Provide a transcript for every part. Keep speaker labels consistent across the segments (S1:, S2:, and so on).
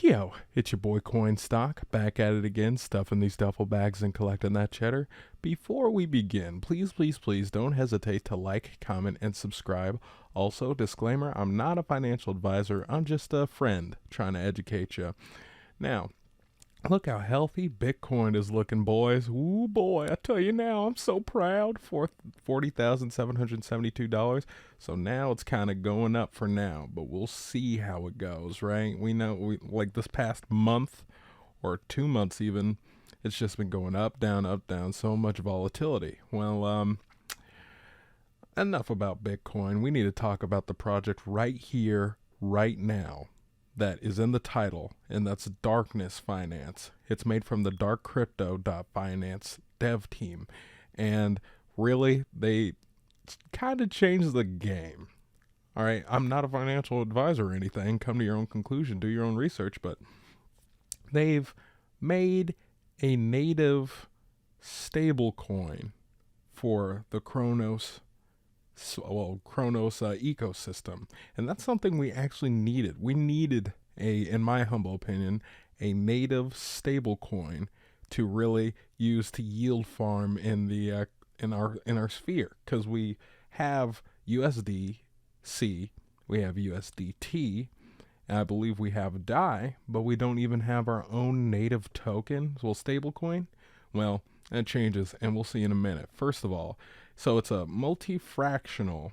S1: Yo, it's your boy Coinstock, back at it again, stuffing these duffel bags and collecting that cheddar. Before we begin, please don't hesitate to like, comment, and subscribe. Also, disclaimer, I'm not a financial advisor, I'm just a friend trying to educate you. Now, look how healthy Bitcoin is looking, boys. Ooh, boy, I tell you now, I'm so proud. $40,772. So now it's kind of going up for now, but we'll see how it goes, right? We know, like this past month or 2 months even, it's just been going up, down, so much volatility. Well, enough about Bitcoin. We need to talk about the project right here, right now, that is in the title, and that's Darkness Finance. It's made from the DarkCrypto Finance dev team, and really, they kind of changed the game. All right, I'm not a financial advisor or anything. Come to your own conclusion, do your own research, but they've made a native stable coin for the Cronos ecosystem, and that's something we actually needed. We needed in my humble opinion, a native stable coin to really use to yield farm in the in our sphere, because we have USDC, we have USDT, and I believe we have DAI, but we don't even have our own native token, well, stable coin. Well, that changes, and we'll see in a minute. First of all, so it's a multi-fractional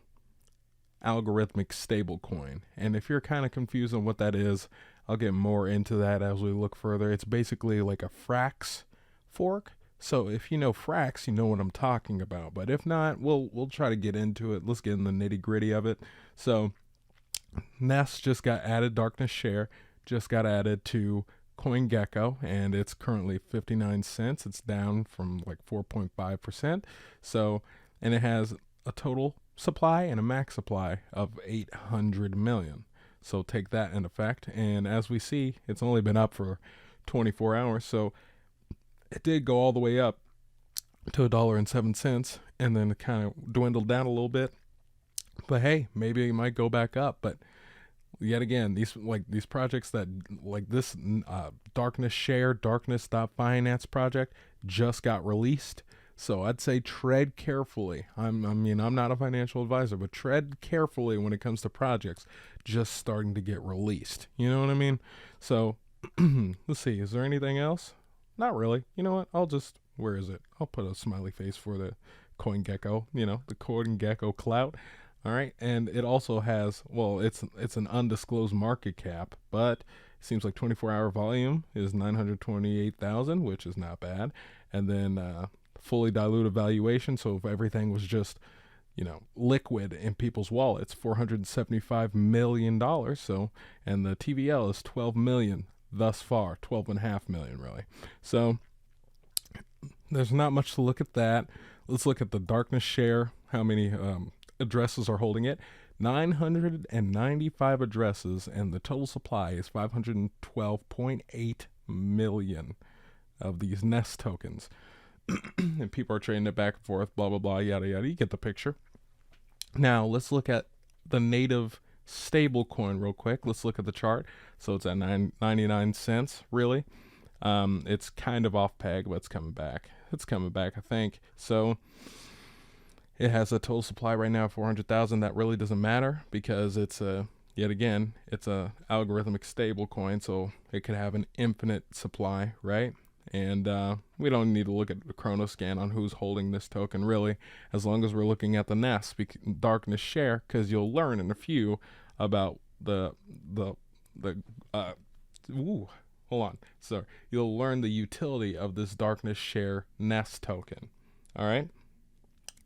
S1: algorithmic stablecoin. And if you're kind of confused on what that is, I'll get more into that as we look further. It's basically like a FRAX fork. So if you know FRAX, you know what I'm talking about. But if not, we'll try to get into it. Let's get in the nitty-gritty of it. So NESS just got added, Darkness Share just got added to CoinGecko, and it's currently 59 cents. It's down from like 4.5%. So, and it has a total supply and a max supply of 800 million. So take that in effect. And as we see, it's only been up for 24 hours. So it did go all the way up to $1.07, and then it kind of dwindled down a little bit. But hey, maybe it might go back up. But yet again, these projects that like this Darkness Share, Darkness.finance project just got released. So I'd say tread carefully. I'm not a financial advisor, but tread carefully when it comes to projects just starting to get released. You know what I mean? So let's see. Is there anything else? Not really. You know what? Where is it? I'll put a smiley face for the CoinGecko, the CoinGecko clout. All right. And it also has, well, it's an undisclosed market cap, but it seems like 24-hour volume is 928,000, which is not bad. And then fully diluted valuation. So if everything was just, liquid in people's wallets, $475 million. So, and the TVL is 12 million thus far, 12.5 million really. So there's not much to look at that. Let's look at the Darkness Share, how many addresses are holding it. 995 addresses, and the total supply is 512.8 million of these NESS tokens. And people are trading it back and forth, blah, blah, blah, yada, yada. You get the picture. Now, let's look at the native stable coin real quick. Let's look at the chart. So it's at 99 cents, really. It's kind of off peg, but it's coming back. It's coming back, I think. So it has a total supply right now of 400,000. That really doesn't matter because it's yet again, it's a algorithmic stable coin, so it could have an infinite supply, right? And we don't need to look at the Cronos scan on who's holding this token, really, as long as we're looking at the NESS, Darkness Share, because you'll learn in a few about hold on. So you'll learn the utility of this Darkness Share NESS token. All right.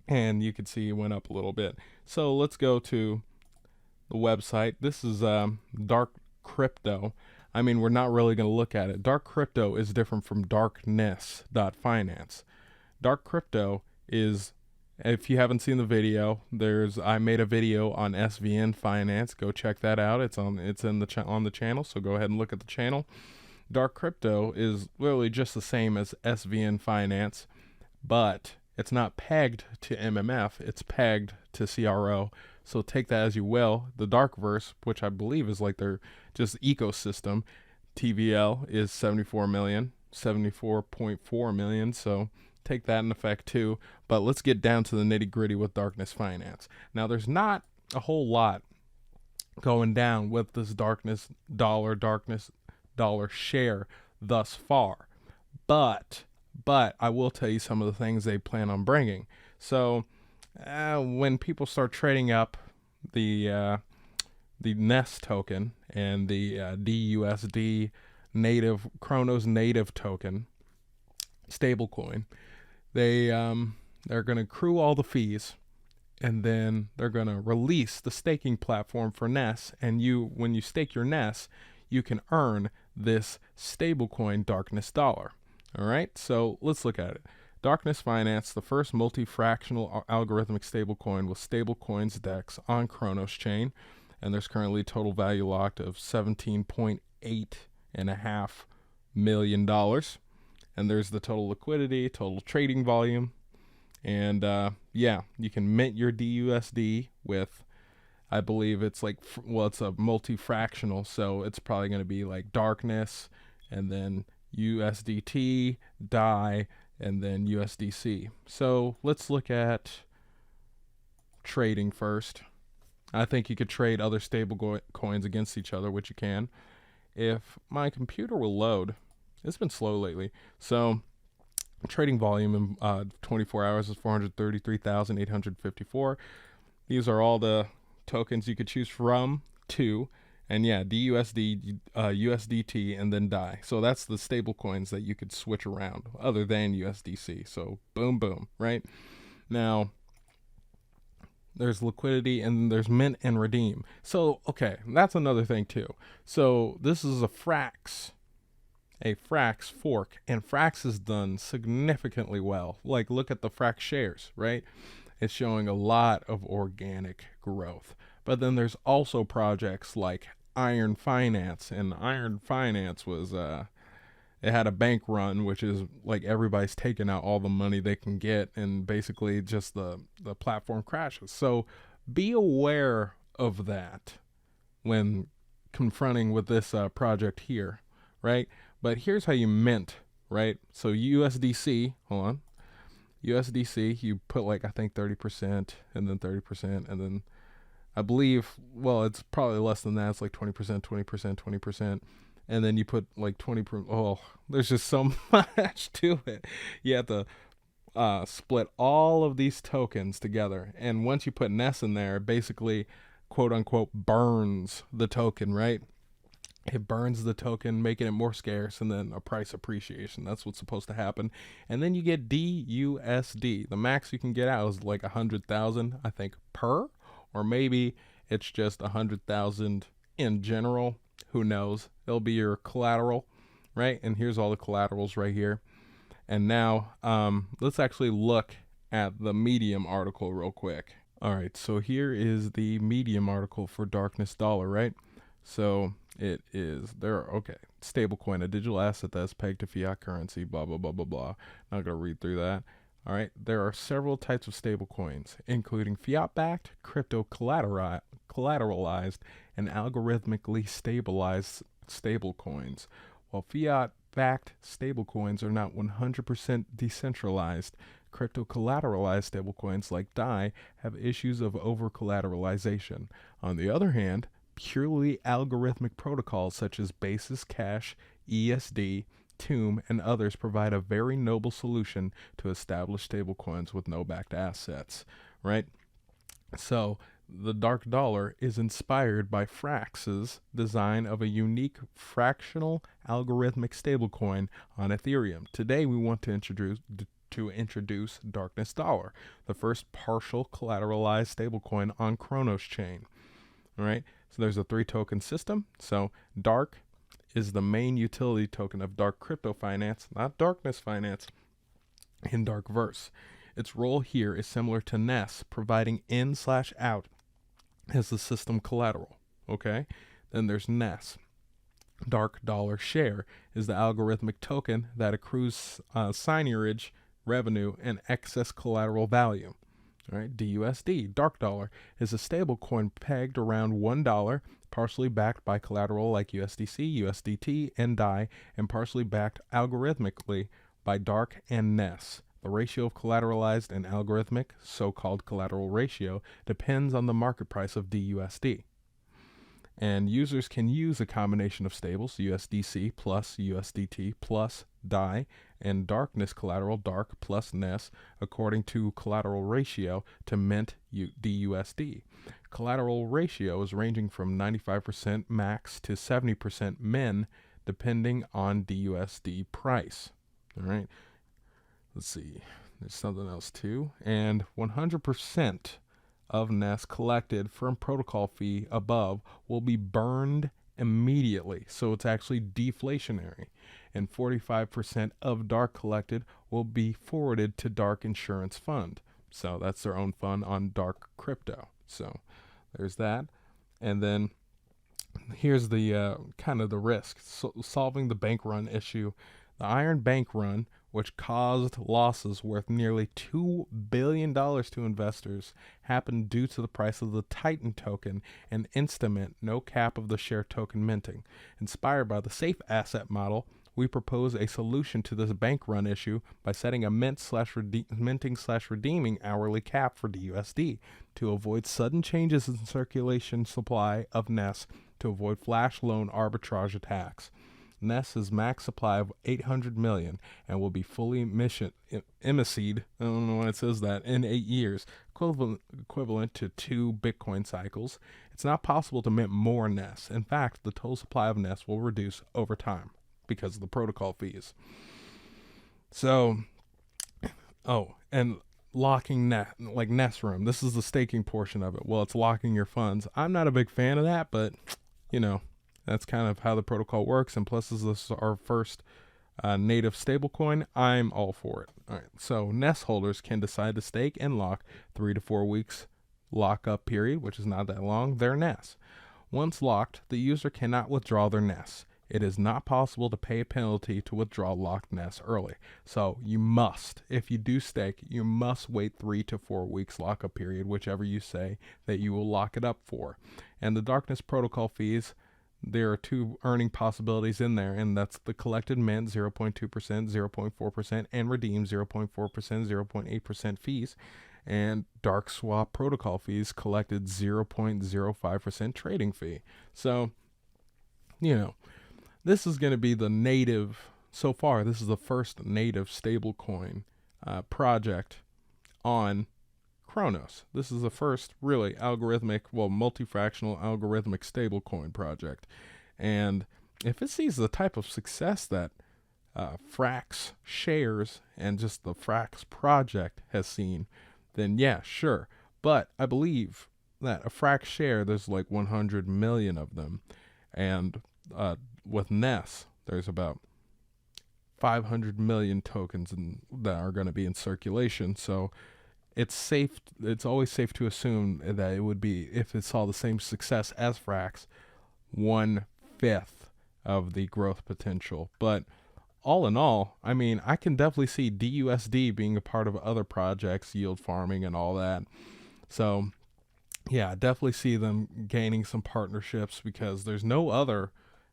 S1: And you can see it went up a little bit. So let's go to the website. This is DarkCrypto. We're not really going to look at it. DarkCrypto is different from Darkness.finance. DarkCrypto is, if you haven't seen the video, I made a video on SVN Finance. Go check that out. It's on the channel, so go ahead and look at the channel. DarkCrypto is literally just the same as SVN Finance, but it's not pegged to MMF, it's pegged to CRO. So take that as you will. The Darkverse, which I believe is like their just ecosystem, TVL is 74.4 million. So take that in effect too. But let's get down to the nitty gritty with Darkness Finance. Now, there's not a whole lot going down with this Darkness dollar share thus far. But I will tell you some of the things they plan on bringing. So when people start trading up the NESS token and the DUSD native Cronos native token stablecoin, they're going to accrue all the fees, and then they're going to release the staking platform for NESS. And when you stake your NESS, you can earn this stablecoin Darkness dollar. All right, so let's look at it. Darkness Finance, the first multi-fractional algorithmic stablecoin with stablecoins DEX on Cronos Chain, and there's currently total value locked of $17.8.5 million. And there's the total liquidity, total trading volume, and yeah, you can mint your DUSD with, I believe it's like, well, it's a multi-fractional, so it's probably going to be like Darkness, and then USDT, DAI, and then USDC. So let's look at trading first. I think you could trade other stable coins against each other, which you can. If my computer will load, it's been slow lately. So trading volume in 24 hours is 433,854. These are all the tokens you could choose from, to. And yeah, DUSD, USDT, and then DAI. So that's the stable coins that you could switch around other than USDC. So boom, boom, right? Now, there's liquidity, and there's mint and redeem. So, okay, that's another thing too. So this is a FRAX fork, and FRAX has done significantly well. Like, look at the FRAX shares, right? It's showing a lot of organic growth. But then there's also projects like Iron Finance, and Iron Finance was it had a bank run, which is like everybody's taking out all the money they can get, and basically just the platform crashes. So be aware of that when confronting with this project here, right? But here's how you mint, right? So USDC, hold on, USDC, you put like, I think 30%, and then 30%, and then I believe, well, it's probably less than that. It's like 20%, 20%, 20%. And then you put like 20%. Oh, there's just so much to it. You have to split all of these tokens together. And once you put NESS in there, it basically, quote unquote, burns the token, right? It burns the token, making it more scarce, and then a price appreciation. That's what's supposed to happen. And then you get DUSD. The max you can get out is like 100,000, I think, per. Or maybe it's just 100,000 in general. Who knows? It'll be your collateral, right? And here's all the collaterals right here. And now let's actually look at the Medium article real quick. All right, so here is the Medium article for Darkness Dollar, right? So it is there. Okay, stablecoin, a digital asset that's pegged to fiat currency. Blah blah blah blah blah. Not gonna read through that. All right, there are several types of stablecoins, including fiat-backed, crypto-collateralized, and algorithmically stabilized stablecoins. While fiat-backed stablecoins are not 100% decentralized, crypto-collateralized stablecoins like DAI have issues of over-collateralization. On the other hand, purely algorithmic protocols such as Basis Cash, ESD, Tomb, and others provide a very noble solution to establish stablecoins with no backed assets, right? So the Dark Dollar is inspired by FRAX's design of a unique fractional algorithmic stablecoin on Ethereum. Today we want to introduce Darkness Dollar, the first partial collateralized stablecoin on Cronos Chain. All right, so there's a 3-token system. So Dark is the main utility token of DarkCrypto Finance, not Darkness Finance, in Darkverse. Its role here is similar to NESS, providing in/out as the system collateral. Okay, then there's NESS. Dark Dollar Share is the algorithmic token that accrues signage revenue and excess collateral value. All right, DUSD, Dark Dollar, is a stable coin pegged around $1 partially backed by collateral like USDC, USDT, and DAI, and partially backed algorithmically by DARK and NESS. The ratio of collateralized and algorithmic, so-called collateral ratio, depends on the market price of DUSD. And users can use a combination of stables, USDC plus USDT plus DAI, and darkness collateral, DARK plus NESS, according to collateral ratio to mint DUSD. Collateral ratio is ranging from 95% max to 70% min, depending on DUSD price. All right. Let's see. There's something else too. And 100% of NESS collected from protocol fee above will be burned immediately. So it's actually deflationary. And 45% of DARK collected will be forwarded to DARK Insurance Fund. So that's their own fund on DarkCrypto. So there's that. And then here's the kind of the risk. Solving the bank run issue. The Iron Bank run, which caused losses worth nearly $2 billion to investors, happened due to the price of the Titan token and Instamint no cap of the share token minting. Inspired by the safe asset model, we propose a solution to this bank run issue by setting a minting/redeeming hourly cap for DUSD to avoid sudden changes in circulation supply of NESS, to avoid flash loan arbitrage attacks. NESS's max supply of 800 million and will be fully emisied, I don't know why it says that, in 8 years, equivalent to 2 Bitcoin cycles. It's not possible to mint more NESS. In fact, the total supply of NESS will reduce over time because of the protocol fees. So, and locking NESS room. This is the staking portion of it. Well, it's locking your funds. I'm not a big fan of that, but, you know, that's kind of how the protocol works, and plus this is our first native stablecoin. I'm all for it. All right, so NESS holders can decide to stake and lock 3 to 4 weeks lockup period, which is not that long, their NESS. Once locked, the user cannot withdraw their NESS. It is not possible to pay a penalty to withdraw locked NESS early. So you must, if you do stake, you must wait 3 to 4 weeks lockup period, whichever you say that you will lock it up for. And the Darkness protocol fees, there are 2 earning possibilities in there, and that's the collected mint 0.2%, 0.4%, and redeem 0.4%, 0.8% fees, and dark swap protocol fees collected 0.05% trading fee. So, you know, this is going to be the native, so far, this is the first native stablecoin project on Cronos. This is the first really algorithmic, multi-fractional algorithmic stablecoin project. And if it sees the type of success that FRAX shares and just the FRAX project has seen, then yeah, sure. But I believe that a FRAX share, there's like 100 million of them. And with NESS, there's about 500 million tokens that are going to be in circulation. So it's safe. It's always safe to assume that it would be, if it saw the same success as FRAX, 1/5 of the growth potential. But all in all, I mean, I can definitely see DUSD being a part of other projects, yield farming and all that. So yeah, I definitely see them gaining some partnerships because there's no other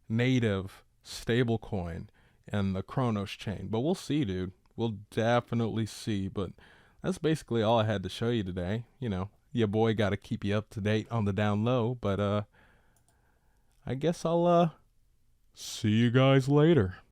S1: native stablecoin in the Cronos chain. But we'll see, dude. We'll definitely see. But that's basically all I had to show you today. You know, your boy got to keep you up to date on the down low. But I guess I'll see you guys later.